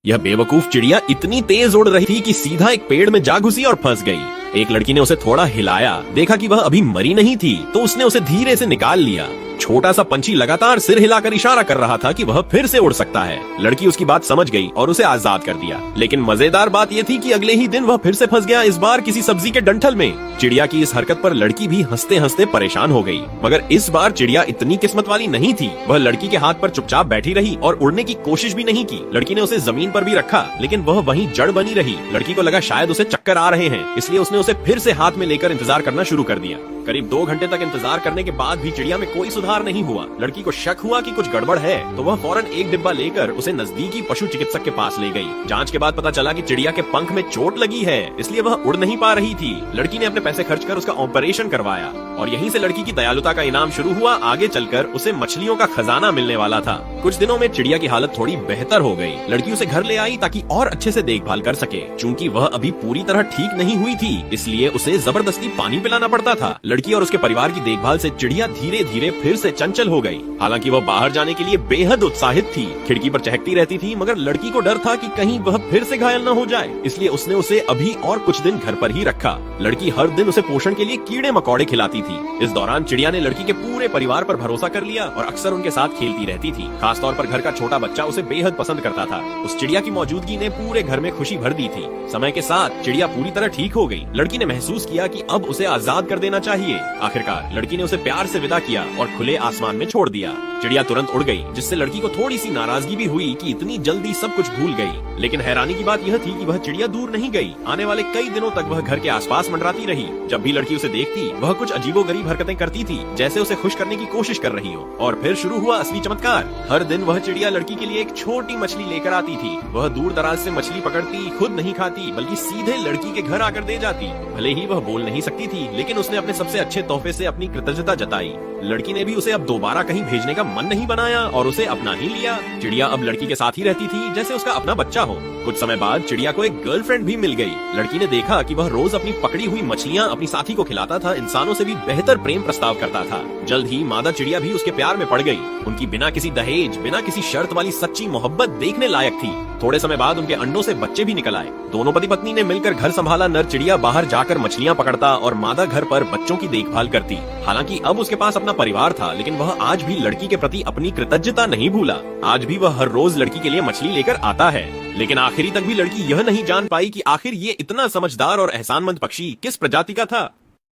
यह बेवकूफ चिड़िया इतनी तेज उड़ रही थी कि सीधा एक पेड़ में जा घुसी और फंस गई। एक लड़की ने उसे थोड़ा हिलाया, देखा कि वह अभी मरी नहीं थी, तो उसने उसे धीरे से निकाल लिया। छोटा सा पंछी लगातार सिर हिलाकर इशारा कर रहा था कि वह फिर से उड़ सकता है। लड़की उसकी बात समझ गई और उसे आजाद कर दिया। लेकिन मजेदार बात यह थी कि अगले ही दिन वह फिर से फंस गया, इस बार किसी सब्जी के डंठल में। चिड़िया की इस हरकत पर लड़की भी हंसते हंसते परेशान हो गई। मगर इस बार चिड़िया इतनी किस्मत वाली नहीं थी। वह लड़की के हाथ पर चुपचाप बैठी रही और उड़ने की कोशिश भी नहीं की। लड़की ने उसे जमीन पर भी रखा, लेकिन वह वहीं जड़ बनी रही। लड़की को लगा शायद उसे चक्कर आ रहे हैं, इसलिए उसने उसे फिर से हाथ में लेकर इंतजार करना शुरू कर दिया। करीब 2 घंटे तक इंतजार करने के बाद भी चिड़िया में कोई सुधार नहीं हुआ। लड़की को शक हुआ कि कुछ गड़बड़ है, तो वह फौरन एक डिब्बा लेकर उसे नजदीकी पशु चिकित्सक के पास ले गई। जांच के बाद पता चला कि चिड़िया के पंख में चोट लगी है, इसलिए वह उड़ नहीं पा रही थी। लड़की ने अपने पैसे खर्च कर उसका ऑपरेशन करवाया और यहीं से लड़की की दयालुता का इनाम शुरू हुआ। आगे चलकर उसे मछलियों का खजाना मिलने वाला था। कुछ दिनों में चिड़िया की हालत थोड़ी बेहतर हो गई। लड़की उसे घर ले आई ताकि और अच्छे से देखभाल कर सके। चूँकि वह अभी पूरी तरह ठीक नहीं हुई थी, इसलिए उसे जबरदस्ती पानी पिलाना पड़ता था। लड़की और उसके परिवार की देखभाल से चिड़िया धीरे धीरे फिर से चंचल हो गई। हालांकि वह बाहर जाने के लिए बेहद उत्साहित थी। खिड़की पर चहकती रहती थी, मगर लड़की को डर था कि कहीं वह फिर से घायल न हो जाए, इसलिए उसने उसे अभी और कुछ दिन घर पर ही रखा। लड़की हर दिन उसे पोषण के लिए कीड़े मकोड़े खिलाती थी। इस दौरान चिड़िया ने लड़की के पूरे परिवार पर भरोसा कर लिया और अक्सर उनके साथ खेलती रहती थी। खासतौर पर घर का छोटा बच्चा उसे बेहद पसंद करता था। उस चिड़िया की मौजूदगी ने पूरे घर में खुशी भर दी थी। समय के साथ चिड़िया पूरी तरह ठीक हो गई। लड़की ने महसूस किया कि अब उसे आजाद कर देना चाहिए। आखिरकार लड़की ने उसे प्यार से विदा किया और खुले आसमान में छोड़ दिया। चिड़िया तुरंत उड़ गई, जिससे लड़की को थोड़ी सी नाराजगी भी हुई कि इतनी जल्दी सब कुछ भूल गई। लेकिन हैरानी की बात यह थी कि वह चिड़िया दूर नहीं गई। आने वाले कई दिनों तक वह घर के आसपास मंडराती रही। जब भी लड़की उसे देखती, वह कुछ अजीबोगरीब हरकतें करती थी, जैसे उसे खुश करने की कोशिश कर रही हो। और फिर शुरू हुआ असली चमत्कार। हर दिन वह चिड़िया लड़की के लिए एक छोटी मछली लेकर आती थी। वह दूर दराज से मछली पकड़ती, खुद नहीं खाती, बल्कि सीधे लड़की के घर आकर दे जाती। भले ही वह बोल नहीं सकती थी, लेकिन उसने अपने सबसे अच्छे तोहफे से अपनी कृतज्ञता जताई। लड़की ने भी उसे अब दोबारा कहीं भेजने का मन नहीं बनाया और उसे अपना ही लिया। चिड़िया अब लड़की के साथ ही रहती थी, जैसे उसका अपना बच्चा हो। कुछ समय बाद चिड़िया को एक गर्लफ्रेंड भी मिल गई। लड़की ने देखा कि वह रोज अपनी पकड़ी हुई मछलियाँ अपनी साथी को खिलाता था, इंसानों से भी बेहतर प्रेम प्रस्ताव करता था। जल्द ही मादा चिड़िया भी उसके प्यार में पड़ गई। उनकी बिना किसी दहेज, बिना किसी शर्त वाली सच्ची मोहब्बत देखने लायक थी। थोड़े समय बाद उनके अंडों से बच्चे भी निकल आए। दोनों पति पत्नी ने मिलकर घर संभाला। नर चिड़िया बाहर जाकर मछलियाँ पकड़ता और मादा घर पर बच्चों की देखभाल करती। हालांकि अब उसके पास अपना परिवार था, लेकिन वह आज भी लड़की के प्रति अपनी कृतज्ञता नहीं भूला। आज भी वह हर रोज लड़की के लिए मछली लेकर आता है। लेकिन आखिरी तक भी लड़की यह नहीं जान पाई कि आखिर ये इतना समझदार और एहसानमंद पक्षी किस प्रजाति का था।